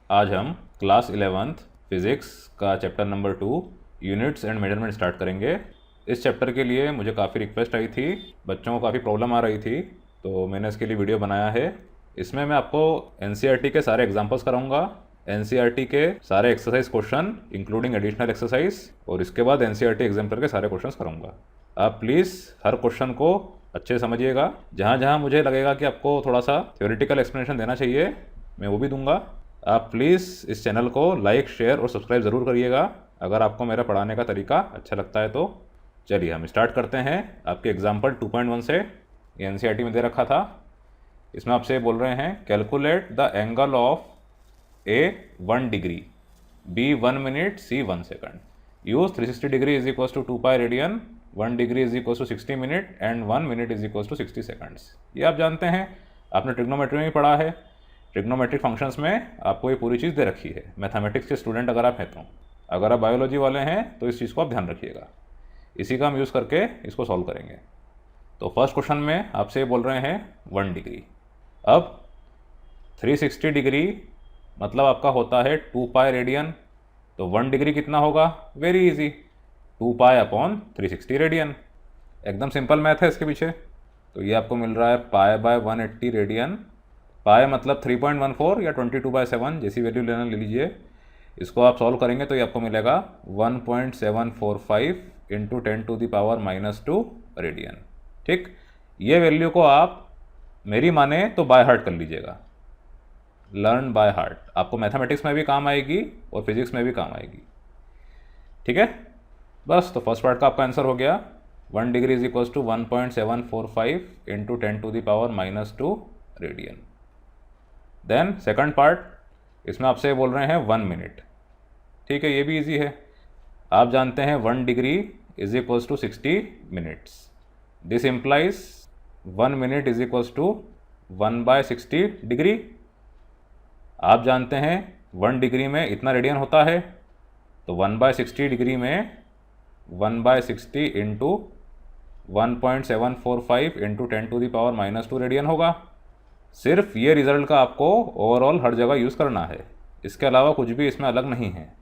आज हम class 11th physics का chapter number 2 units and measurement start करेंगे। इस चैप्टर के लिए मुझे काफ़ी रिक्वेस्ट आई थी, बच्चों को काफ़ी प्रॉब्लम आ रही थी, तो मैंने इसके लिए वीडियो बनाया है। इसमें मैं आपको एनसीईआरटी के सारे एग्जाम्पल्स कराऊंगा, एनसीईआरटी के सारे exercise question including additional exercise, और इसके बाद एनसीईआरटी एग्जाम्पल के सारे क्वेश्चंस कराऊंगा। आप प्लीज़ हर क्वेश्चन को अच्छे से समझिएगा। जहाँ जहाँ मुझे लगेगा कि आपको थोड़ा सा थ्योरेटिकल एक्सप्लेनेशन देना चाहिए, मैं वो भी दूंगा। आप प्लीज़ इस चैनल को लाइक, शेयर और सब्सक्राइब ज़रूर करिएगा अगर आपको मेरा पढ़ाने का तरीका अच्छा लगता है तो। चलिए हम स्टार्ट करते हैं आपके एग्जाम्पल 2.1 से। ये एनसीईआरटी में दे रखा था। इसमें आपसे बोल रहे हैं calculate the angle of A 1 degree, B 1 minute, C 1 second. Use 360 degree is equal to 2 pi radian, 1 degree is equal to 60 minute and 1 minute is equal to 60 seconds. ये आप जानते हैं, आपने ट्रिग्नोमेट्री में भी पढ़ा है। ट्रिग्नोमेट्रिक फंक्शंस में आपको ये पूरी चीज़ दे रखी है। मैथमेटिक्स के स्टूडेंट अगर आप हैं तो, अगर आप बायोलॉजी वाले हैं तो इस चीज़ को आप ध्यान रखिएगा। इसी का हम यूज़ करके इसको सॉल्व करेंगे। तो फर्स्ट क्वेश्चन में आपसे बोल रहे हैं 1 डिग्री। अब 360 डिग्री मतलब आपका होता है 2 पाई रेडियन, तो 1 डिग्री कितना होगा? Very easy, 2 pi upon 360 radian. एकदम सिंपल मैथ है इसके पीछे। तो ये आपको मिल रहा है पाई बाय 180 रेडियन। पाई मतलब 3.14 या 22/7, जैसी वैल्यू लेना ले लीजिए। इसको आप सॉल्व करेंगे तो ये आपको मिलेगा 1.745 इंटू 10⁻⁻² रेडियन। ठीक, ये वैल्यू को आप मेरी माने तो बाय हार्ट कर लीजिएगा, लर्न बाय हार्ट। आपको मैथमेटिक्स में भी काम आएगी और फिजिक्स में भी काम आएगी। ठीक है, बस। तो फर्स्ट पार्ट का आपका आंसर हो गया 1 degree is equal to 1.745 into 10⁻⁻² radian. Then second part, इसमें आपसे बोल रहे हैं 1 मिनट। ठीक है, ये भी इजी है। आप जानते हैं 1 degree is equal to 60 minutes. This implies 1 minute is equal to 1/60 degree. आप जानते हैं 1 डिग्री में इतना रेडियन होता है, तो 1/60 डिग्री में 1/60 इंटू 1.745 इंटू 10⁻⁻² रेडियन होगा। सिर्फ ये रिज़ल्ट का आपको ओवरऑल हर जगह यूज़ करना है, इसके अलावा कुछ भी इसमें अलग नहीं है।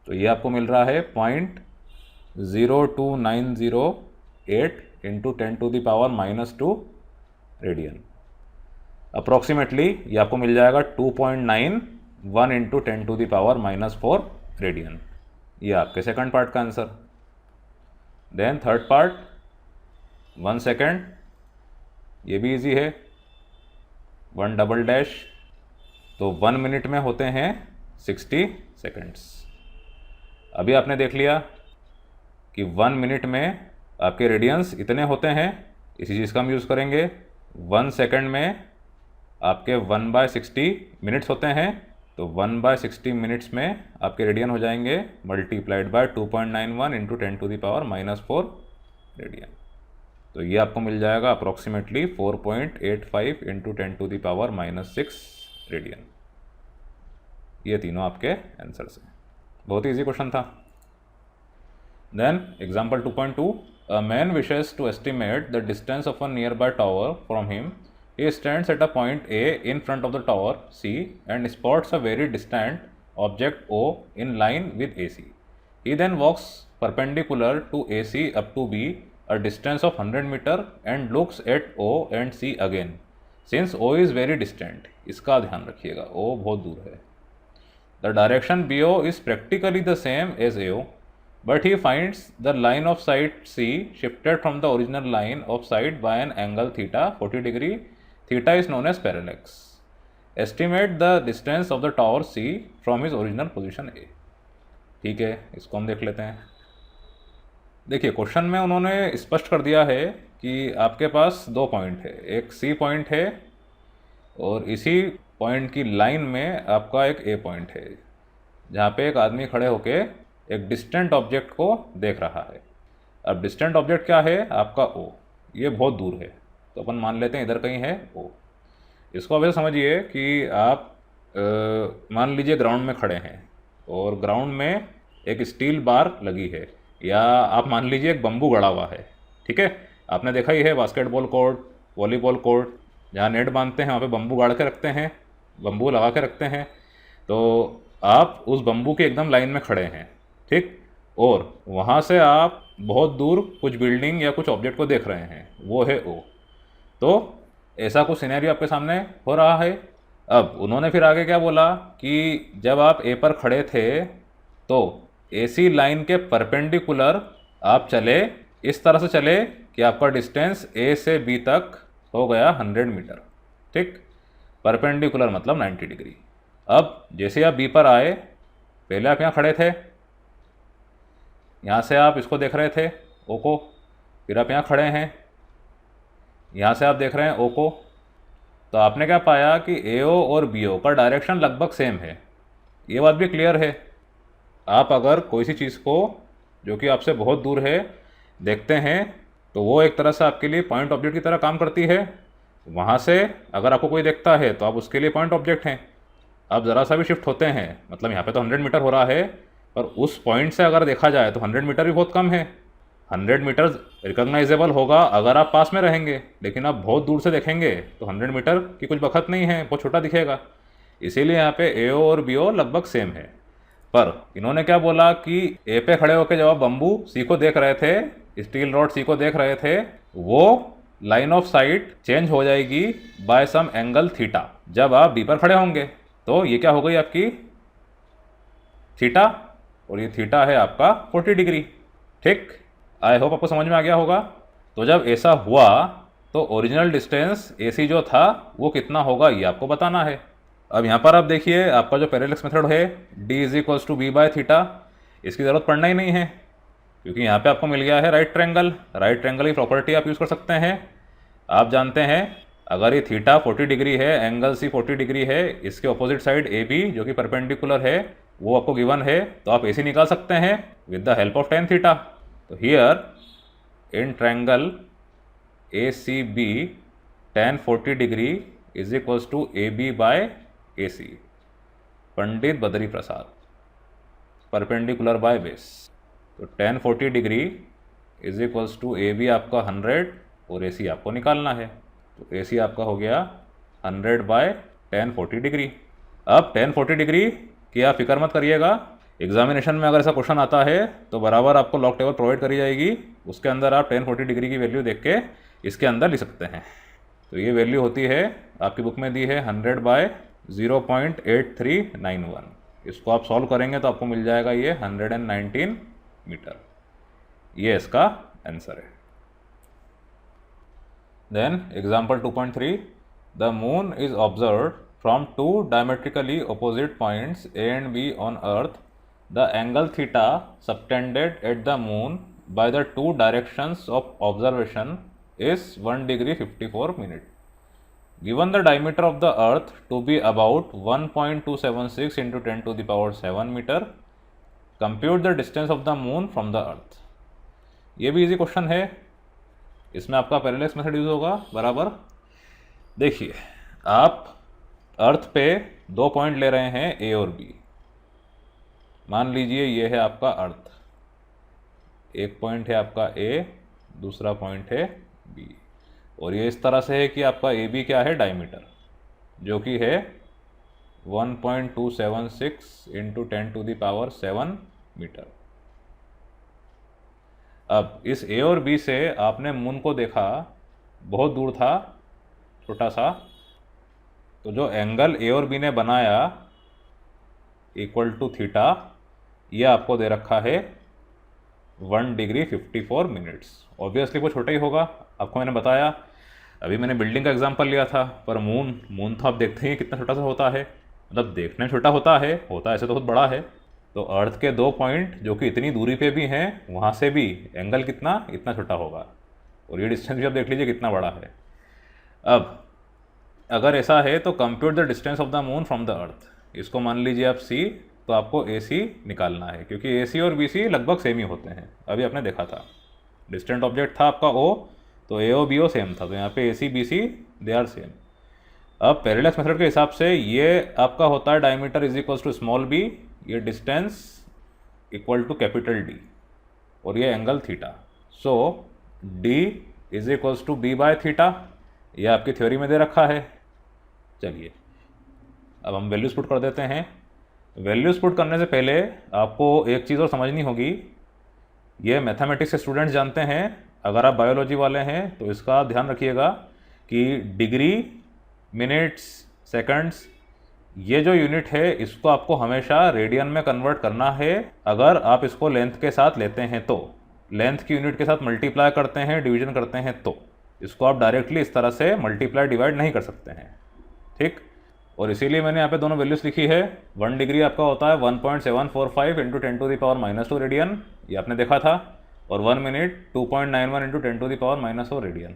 तो ये आपको मिल रहा है 0.02908 इंटू 10⁻⁻² रेडियन। अप्रॉक्सीमेटली ये आपको मिल जाएगा 2.91 इंटू 10⁻⁻4 रेडियन। ये आपके सेकंड पार्ट का answer. Then third part 1 second, ये भी इजी है। 1 डबल डैश, तो 1 मिनट में होते हैं 60 सेकंड्स। अभी आपने देख लिया कि 1 मिनट में आपके रेडियंस इतने होते हैं, इसी चीज़ का हम यूज़ करेंगे। 1 सेकंड में आपके 1/60 मिनट्स होते हैं, तो 1/60 मिनट्स में आपके रेडियन हो जाएंगे मल्टीप्लाइड बाय 2.91 इंटू 10⁻⁻4 रेडियन। तो ये आपको मिल जाएगा अप्रॉक्सीमेटली 4.85 इंटू 10⁻⁻6 रेडियन। ये तीनों आपके आंसर्स हैं। बहुत ही ईजी क्वेश्चन था। Then example 2.2, a man wishes to estimate the distance of a nearby tower from him. He stands at a point A in front of the tower C and spots a very distant object O in line with AC. He then walks perpendicular to AC up to B, a distance of 100 meter, and looks at O and C again. Since O is very distant, इसका ध्यान रखिएगा, O बहुत दूर है. The direction BO is practically the same as AO, but he finds the line of sight C shifted from the original line of sight by an angle theta 40 degree. Theta is known as parallax. Estimate the distance of the tower C from his original position A. ठीक है, इसको हम देख लेते हैं। देखिए, question में उन्होंने स्पष्ट कर दिया है कि आपके पास 2 पॉइंट है, एक C पॉइंट है और इसी पॉइंट की लाइन में आपका एक A पॉइंट है, जहाँ पे एक आदमी खड़े होके एक डिस्टेंट ऑब्जेक्ट को देख रहा है। अब डिस्टेंट ऑब्जेक्ट क्या है? आपका O, ये बहुत दूर है, तो अपन मान लेते हैं इधर कहीं है O। इसको अब ऐसे समझिए कि आप मान लीजिए ग्राउंड में खड़े हैं और ग्राउंड में एक स्टील बार लगी है, या आप मान लीजिए एक बम्बू गड़ा हुआ है। ठीक है, आपने देखा ही है बास्केटबॉल कोर्ट, वॉलीबॉल कोर्ट, जहाँ नेट बांधते हैं वहाँ पे बम्बू गाड़ के रखते हैं, बम्बू लगा के रखते हैं। तो आप उस बम्बू के एकदम लाइन में खड़े हैं, ठीक, और वहाँ से आप बहुत दूर कुछ बिल्डिंग या कुछ ऑब्जेक्ट को देख रहे हैं, वो है ओ। तो ऐसा कुछ सिनेरियो आपके सामने हो रहा है। अब उन्होंने फिर आगे क्या बोला कि जब आप ए पर खड़े थे तो एसी लाइन के परपेंडिकुलर आप चले, इस तरह से चले कि आपका डिस्टेंस ए से बी तक हो गया 100 मीटर, ठीक। परपेंडिकुलर मतलब 90 डिग्री। अब जैसे आप बी पर आए, पहले आप यहाँ खड़े थे, यहाँ से आप इसको देख रहे थे ओ को, फिर आप यहाँ खड़े हैं, यहाँ से आप देख रहे हैं ओ को, तो आपने क्या पाया कि ए ओ और बी ओ का डायरेक्शन लगभग सेम है। ये बात भी क्लियर है। आप अगर कोई सी चीज़ को जो कि आपसे बहुत दूर है देखते हैं तो वो एक तरह से आपके लिए पॉइंट ऑब्जेक्ट की तरह काम करती है। वहाँ से अगर आपको कोई देखता है तो आप उसके लिए पॉइंट ऑब्जेक्ट हैं। आप ज़रा सा भी शिफ्ट होते हैं, मतलब यहाँ पे तो 100 मीटर हो रहा है, पर उस पॉइंट से अगर देखा जाए तो 100 मीटर भी बहुत कम है। 100 मीटर रिकॉग्नाइजेबल होगा अगर आप पास में रहेंगे, लेकिन आप बहुत दूर से देखेंगे तो 100 मीटर की कुछ बखत नहीं है, बहुत छोटा दिखेगा। इसीलिए यहाँ पे ए ओ और बी ओ लगभग सेम है। पर इन्होंने क्या बोला कि ए पे खड़े होकर जब आप बम्बू सी को देख रहे थे, स्टील रॉड सी को देख रहे थे, वो लाइन ऑफ साइट चेंज हो जाएगी बाय सम एंगल थीटा जब आप बी पर खड़े होंगे। तो ये क्या हो गई आपकी थीटा, और ये थीटा है आपका 40 डिग्री, ठीक। आई होप आपको समझ में आ गया होगा। तो जब ऐसा हुआ तो ओरिजिनल डिस्टेंस AC जो था वो कितना होगा ये आपको बताना है। अब यहाँ पर आप देखिए आपका जो पैरेलक्स मेथड है D = B बाय थीटा, इसकी ज़रूरत पड़ना ही नहीं है क्योंकि यहाँ पे आपको मिल गया है राइट ट्रायंगल। राइट ट्रायंगल की प्रॉपर्टी आप यूज़ कर सकते हैं। आप जानते हैं अगर ये थीटा 40 डिग्री है, एंगल C 40 डिग्री है, इसके ऑपोजिट साइड AB जो कि परपेंडिकुलर है वो आपको गिवन है, तो आप AC निकाल सकते हैं with the help of tan theta. तो here in triangle ACB tan 40 degree is equals to AB by AC, Pandit Badri Prasad, perpendicular by base. तो tan 40 degree is equals to AB आपका 100 और AC आपको निकालना है। तो AC आपका हो गया 100 बाय tan 40 डिग्री। अब tan 40 डिग्री की आप फिक्र मत करिएगा, एग्जामिनेशन में अगर ऐसा क्वेश्चन आता है तो बराबर आपको लॉग टेबल प्रोवाइड करी जाएगी, उसके अंदर आप tan 40 डिग्री की वैल्यू देख के इसके अंदर लिख सकते हैं। तो ये वैल्यू होती है आपकी बुक में दी है 100 बाय 0.8391। इसको आप सॉल्व करेंगे तो आपको मिल जाएगा ये 119 मीटर। ये इसका आंसर है। Then example 2.3, the moon is observed from two diametrically opposite points A and B on Earth. The angle theta subtended at the moon by the two directions of observation is 1 degree 54 minute. Given the diameter of the Earth to be about 1.276 into 10 to the power 7 meter, compute the distance of the moon from the Earth. ये भी easy question है, इसमें आपका पैरेलक्स method use होगा बराबर। देखिए आप अर्थ पे दो पॉइंट ले रहे हैं ए और बी। मान लीजिए ये है आपका अर्थ, एक पॉइंट है आपका ए, दूसरा पॉइंट है बी, और ये इस तरह से है कि आपका ए बी क्या है डायमीटर, जो कि है 1.276 into 10 to the power 7 metre. अब इस ए और बी से आपने मून को देखा, बहुत दूर था, छोटा सा, तो जो एंगल ए और बी ने बनाया इक्वल टू थीटा, ये आपको दे रखा है 1 डिग्री 54 मिनट्स। ऑब्वियसली वो छोटा ही होगा, आपको मैंने बताया। अभी मैंने बिल्डिंग का एग्जांपल लिया था, पर मून तो आप देखते हैं कितना छोटा सा होता है, मतलब देखने में छोटा होता है ऐसे तो बहुत बड़ा है। तो अर्थ के दो पॉइंट जो कि इतनी दूरी पे भी हैं, वहाँ से भी एंगल इतना छोटा होगा, और ये डिस्टेंस भी आप देख लीजिए कितना बड़ा है। अब अगर ऐसा है तो compute the distance of the moon from the earth, इसको मान लीजिए आप सी, तो आपको ए सी निकालना है, क्योंकि ए सी और बी सी लगभग सेम ही होते हैं। अभी आपने देखा था डिस्टेंट ऑब्जेक्ट था आपका ओ, तो ए ओ बी ओ सेम था, तो यहाँ पे A C B C they are same. अब पैरेलक्स मेथड के हिसाब से ये आपका होता है diameter is equals to small b, ये distance equal to capital D, और ये angle theta. So D is equals to b by theta, ये आपकी थ्योरी में दे रखा है। चलिए अब हम वैल्यूज पुट कर देते हैं। वैल्यूज़ पुट करने से पहले आपको एक चीज़ और समझनी होगी, ये मैथमेटिक्स के स्टूडेंट्स जानते हैं, अगर आप बायोलॉजी वाले हैं तो इसका आप ध्यान रखिएगा कि डिग्री, मिनट्स, सेकंड्स, ये जो यूनिट है इसको आपको हमेशा रेडियन में कन्वर्ट करना है। अगर आप इसको लेंथ के साथ लेते हैं तो, लेंथ की यूनिट के साथ मल्टीप्लाई करते हैं, डिवीजन करते हैं, तो इसको आप डायरेक्टली इस तरह से मल्टीप्लाई डिवाइड नहीं कर सकते हैं, ठीक। और इसीलिए मैंने यहाँ पे दोनों वैल्यूज़ लिखी है। 1 डिग्री आपका होता है 1.745 इंटू 10⁻⁻² रेडियन, ये आपने देखा था, और 1 मिनट 2.91 इंटू 10⁻⁻4 रेडियन।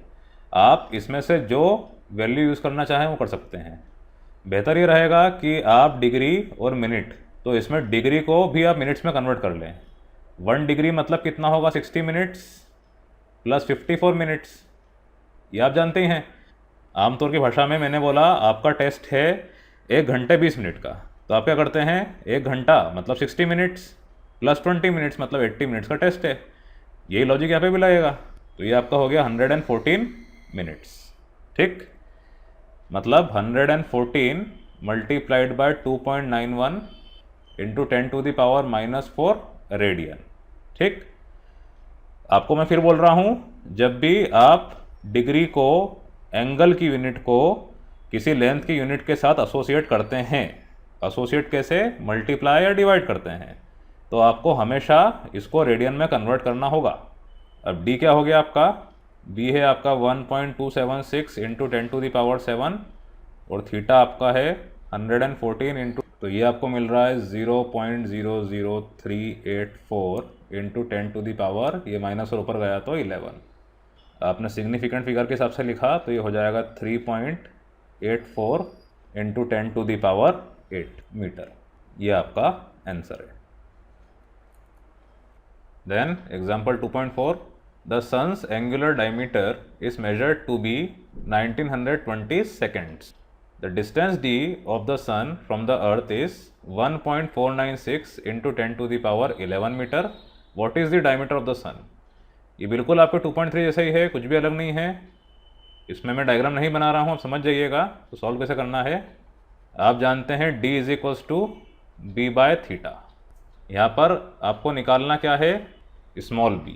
आप इसमें से जो वैल्यू यूज़ करना चाहें वो कर सकते हैं। बेहतर ये रहेगा कि आप डिग्री और मिनट, तो इसमें डिग्री को भी आप मिनट्स में कन्वर्ट कर लें। 1 डिग्री मतलब कितना होगा, 60 मिनट्स प्लस 54 मिनट्स, ये आप जानते ही हैं। आमतौर की भाषा में मैंने बोला आपका टेस्ट है 1 घंटे 20 मिनट का, तो आप क्या करते हैं, 1 घंटा मतलब 60 मिनट्स प्लस 20 मिनट्स मतलब 80 मिनट्स का टेस्ट है। यही लॉजिक यहाँ पे भी लगेगा। तो ये आपका हो गया 114 मिनट्स, ठीक। मतलब 114 मल्टीप्लाइड बाय 2.91 इंटू 10⁻⁻4 रेडियन, ठीक। आपको मैं फिर बोल रहा हूँ, जब भी आप डिग्री को, एंगल की यूनिट को किसी लेंथ की यूनिट के साथ एसोसिएट करते हैं, एसोसिएट कैसे, मल्टीप्लाई या डिवाइड करते हैं, तो आपको हमेशा इसको रेडियन में कन्वर्ट करना होगा। अब डी क्या हो गया आपका, बी है आपका 1.276 इंटू 10⁻7 और थीटा आपका है 114 इंटू, तो ये आपको मिल रहा है 0.00384 इंटू 10⁻, ये माइनस और ऊपर गया तो 11। आपने सिग्निफिकेंट फिगर के हिसाब से लिखा तो ये हो जाएगा 3.84 इंटू 10⁸ मीटर, ये आपका आंसर है। Then example 2.4, the sun's angular diameter is measured to be 1920 seconds. The distance d of the sun from the earth is 1.496 into 10⁻11 meter. What is the diameter of the sun? ये बिल्कुल आपके 2.3 जैसा ही है, कुछ भी अलग नहीं है। इसमें मैं डायग्राम नहीं बना रहा हूँ, आप समझ जाइएगा। तो सॉल्व कैसे करना है, आप जानते हैं d is equals to b by theta. यहाँ पर आपको निकालना क्या है, स्मॉल b,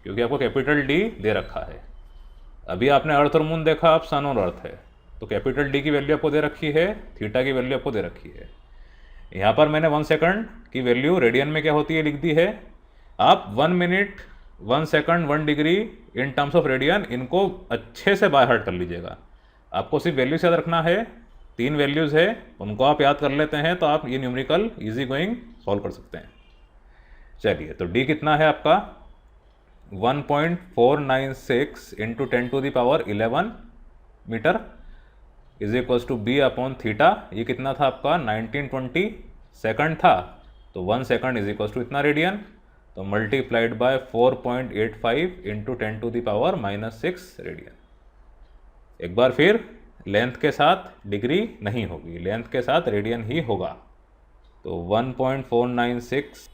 क्योंकि आपको कैपिटल D दे रखा है। अभी आपने अर्थ और मून देखा, अब सन और अर्थ है, तो कैपिटल D की वैल्यू आपको दे रखी है, थीटा की वैल्यू आपको दे रखी है। यहाँ पर मैंने 1 सेकंड की वैल्यू रेडियन में क्या होती है लिख दी है। आप 1 minute, 1 second, 1 degree in terms of radian, इनको अच्छे से बाय हार्ट कर लीजिएगा। आपको सिर्फ वैल्यूज याद रखना है, 3 वैल्यूज़ है, उनको आप याद कर लेते हैं तो आप ये न्यूमेरिकल इजी गोइंग सॉल्व कर सकते हैं। चलिए, तो D कितना है आपका 1.496 into 10⁻11 metre is equals to b upon theta. ये कितना था आपका 1920 सेकंड था, तो 1 सेकंड इज इक्वल्स टू इतना रेडियन, तो मल्टीप्लाइड बाय 4.85 इंटू 10⁻⁻6 रेडियन। एक बार फिर, लेंथ के साथ डिग्री नहीं होगी, लेंथ के साथ रेडियन ही होगा। तो 1.496,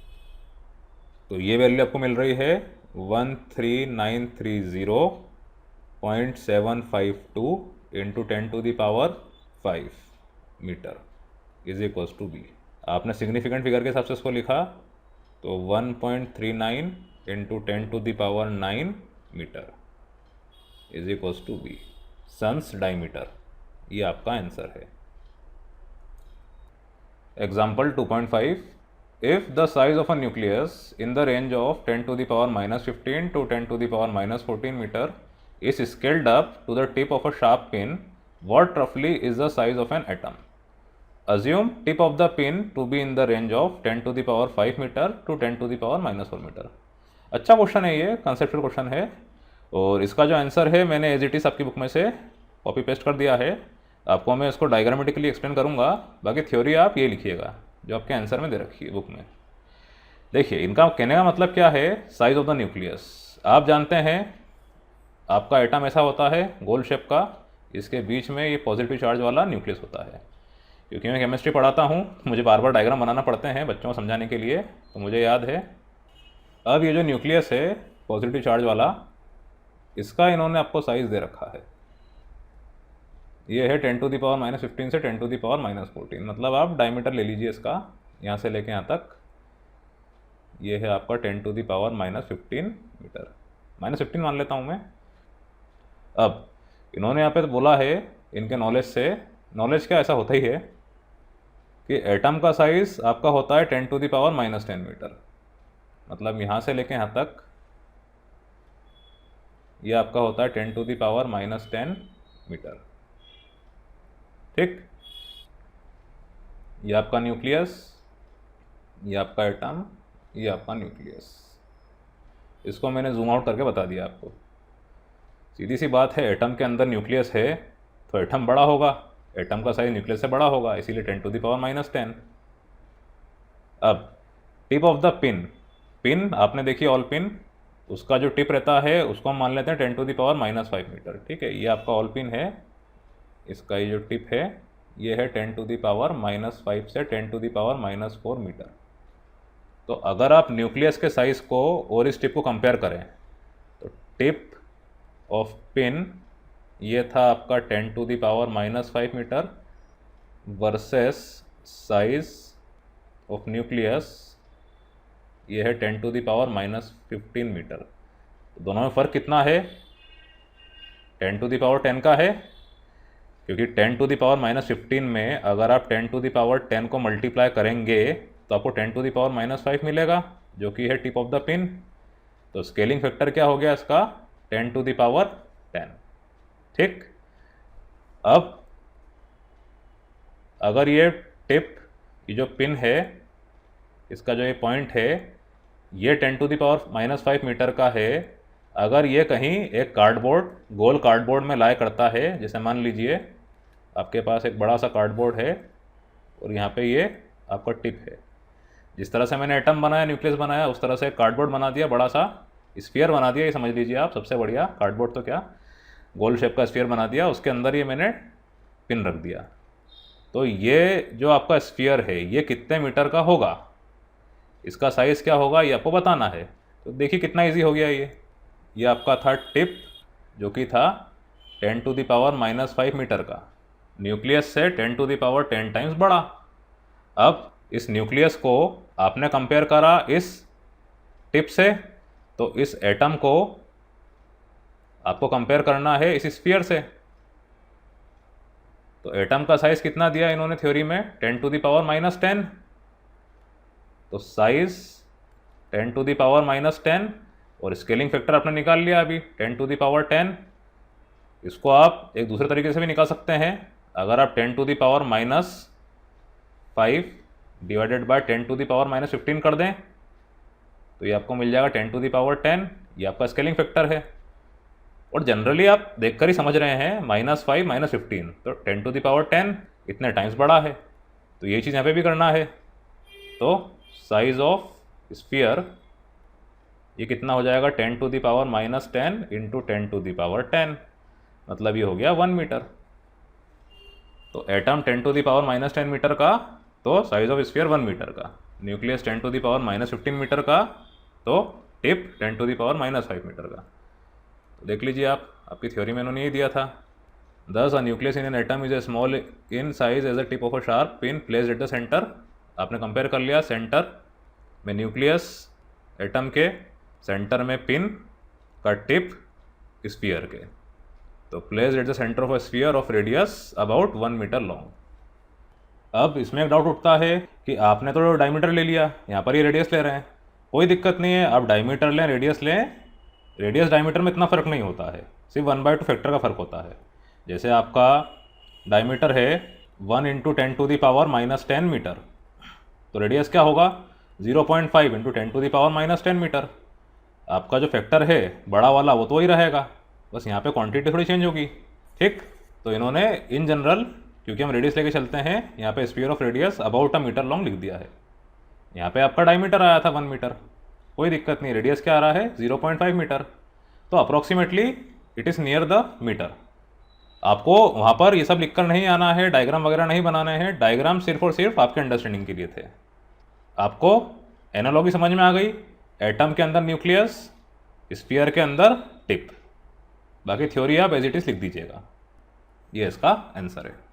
तो ये वैल्यू आपको मिल रही है 13930.752 into 10⁻5 metre is equals to b. आपने सिग्निफिकेंट फिगर के हिसाब से इसको लिखा, तो 1.39 into 10⁻9 metre is equals to b, sun's diameter. ये आपका आंसर है। Example 2.5, if the size of a nucleus in the range of 10⁻⁻15 to 10⁻⁻14 meter is scaled up to the tip of a sharp pin, what roughly is the size of an atom? Assume tip of the pin to be in the range of 10⁵ meter to 10⁻⁻4 meter. अच्छा question है, ये conceptual question है, और इसका जो answer है मैंने as it is आपकी बुक में से कॉपी पेस्ट कर दिया है। आपको मैं इसको डायग्रामेटिकली एक्सप्लेन करूँगा, बाकी थ्योरी आप ये लिखिएगा जो आपके आंसर में दे रखी है बुक में। देखिए, इनका कहने का मतलब क्या है, साइज ऑफ द न्यूक्लियस। आप जानते हैं आपका एटम ऐसा होता है गोल शेप का, इसके बीच में ये पॉजिटिव चार्ज वाला न्यूक्लियस होता है। क्योंकि मैं केमिस्ट्री पढ़ाता हूँ, मुझे बार बार डायग्राम बनाना पड़ते हैं बच्चों को समझाने के लिए, तो मुझे याद है। अब ये जो न्यूक्लियस है पॉजिटिव चार्ज वाला, इसका इन्होंने आपको साइज दे रखा है। ये है 10⁻⁻15 से 10⁻⁻14, मतलब आप डायमीटर ले लीजिए इसका, यहाँ से लेके यहाँ तक ये है आपका 10⁻⁻15 मीटर, -15 मान लेता हूँ मैं। अब इन्होंने यहाँ पे तो बोला है, इनके नॉलेज से, नॉलेज क्या ऐसा होता ही है कि एटम का साइज आपका होता है 10⁻⁻10 मीटर, मतलब यहाँ से लेके यहाँ तक ये आपका होता है 10⁻⁻10 मीटर। ठीक, ये आपका न्यूक्लियस, ये आपका एटम, ये आपका न्यूक्लियस। इसको मैंने जूम आउट करके बता दिया आपको। सीधी सी बात है, एटम के अंदर न्यूक्लियस है तो एटम बड़ा होगा, एटम का साइज न्यूक्लियस से बड़ा होगा, इसीलिए 10⁻⁻10। अब tip of the pin, pin आपने देखी ऑल पिन, उसका जो टिप रहता है उसको हम मान लेते हैं 10⁻⁻5 मीटर। ठीक है, ये आपका ऑल पिन है, इसका ये जो टिप है ये है 10⁻⁻5 से 10⁻⁻4 मीटर। तो अगर आप न्यूक्लियस के साइज़ को और इस टिप को कंपेयर करें तो टिप ऑफ पिन ये था आपका 10⁻⁻5 metre versus size of nucleus ये है 10⁻⁻15 मीटर। तो दोनों में फ़र्क कितना है? 10⁻10 का है, क्योंकि 10⁻15 में अगर आप 10⁻10 को मल्टीप्लाई करेंगे तो आपको 10⁻5 मिलेगा, जो कि है टिप ऑफ द पिन। तो स्केलिंग फैक्टर क्या हो गया इसका? 10⁻10। ठीक, अब अगर ये टिप, ये जो पिन है, इसका जो ये पॉइंट है ये 10⁻5 मीटर का है, अगर ये कहीं एक कार्डबोर्ड, गोल कार्डबोर्ड में लाया करता है, जैसे मान लीजिए आपके पास एक बड़ा सा कार्डबोर्ड है और यहाँ पे ये आपका टिप है, जिस तरह से मैंने एटम बनाया, न्यूक्लियस बनाया, उस तरह से कार्डबोर्ड बना दिया, बड़ा सा स्फीयर बना दिया, ये समझ लीजिए आप, सबसे बढ़िया कार्डबोर्ड तो क्या, गोल शेप का स्फीयर बना दिया, उसके अंदर ये मैंने पिन रख दिया। तो ये जो आपका स्फीयर है ये कितने मीटर का होगा, इसका साइज़ क्या होगा, ये आपको बताना है। तो देखिए कितना ईजी हो गया ये आपका था टिप, जो कि था 10⁻⁻5 मीटर का, न्यूक्लियस से 10⁻10 टाइम्स बड़ा। अब इस न्यूक्लियस को आपने कंपेयर करा इस टिप से, तो इस एटम को आपको कंपेयर करना है इस स्फीयर से। तो एटम का साइज कितना दिया इन्होंने थ्योरी में? 10⁻10। तो साइज 10⁻10 और स्केलिंग फैक्टर आपने निकाल लिया अभी 10⁻10। इसको आप एक दूसरे तरीके से भी निकाल सकते हैं। अगर आप 10⁻5 डिवाइडेड बाय 10⁻15 कर दें तो ये आपको मिल जाएगा 10⁻10। ये आपका स्केलिंग फैक्टर है, और जनरली आप देखकर ही समझ रहे हैं -5 -15, तो 10⁻10 इतने टाइम्स बड़ा है, तो ये चीज़ यहाँ पे भी करना है। तो साइज ऑफ स्फीयर ये कितना हो जाएगा? 10⁻10 इंटू 10⁻10, मतलब ये हो गया 1 मीटर। तो एटम 10⁻10 मीटर का, तो साइज ऑफ स्फीयर 1 मीटर का, न्यूक्लियस 10⁻15 मीटर का, तो टिप 10⁻5 मीटर का। तो देख लीजिए आप, आपकी थ्योरी में उन्होंने ये दिया था। Thus a nucleus in an atom is a small in size as a tip of a sharp pin placed at the centre. आपने कंपेयर कर लिया सेंटर में न्यूक्लियस, एटम के सेंटर में पिन का टिप स्फीयर के, तो placed at the centre of a sphere of radius about 1 metre long. अब इसमें एक डाउट उठता है कि आपने तो डायमीटर ले लिया, यहाँ पर ये रेडियस ले रहे हैं, कोई दिक्कत नहीं है, आप डायमीटर लें, रेडियस लें, रेडियस डायमीटर में इतना फ़र्क नहीं होता है, सिर्फ 1/2 फैक्टर का फ़र्क होता है। जैसे आपका डायमीटर है 1 × 10⁻−10 मीटर, तो रेडियस क्या होगा? 0.5 × 10⁻−10 मीटर। आपका जो फैक्टर है बड़ा वाला वो तो वही रहेगा, बस यहाँ पे क्वांटिटी थोड़ी चेंज होगी। ठीक, तो इन्होंने इन जनरल, क्योंकि हम रेडियस लेके चलते हैं, यहाँ पे sphere of radius about a metre long लिख दिया है। यहाँ पे आपका डायमीटर आया था 1 मीटर, कोई दिक्कत नहीं, रेडियस क्या आ रहा है? 0.5 मीटर, तो approximately it is near the metre. आपको वहाँ पर ये सब लिखकर नहीं आना है, डायग्राम वगैरह नहीं बनाने हैं, डायग्राम सिर्फ और सिर्फ आपके अंडरस्टैंडिंग के लिए थे। आपको एनालॉजी समझ में आ गई, एटम के अंदर न्यूक्लियस, स्फीयर के अंदर टिप, बाकी थ्योरी आप एज इट इज़ लिख दीजिएगा। ये इसका आंसर है।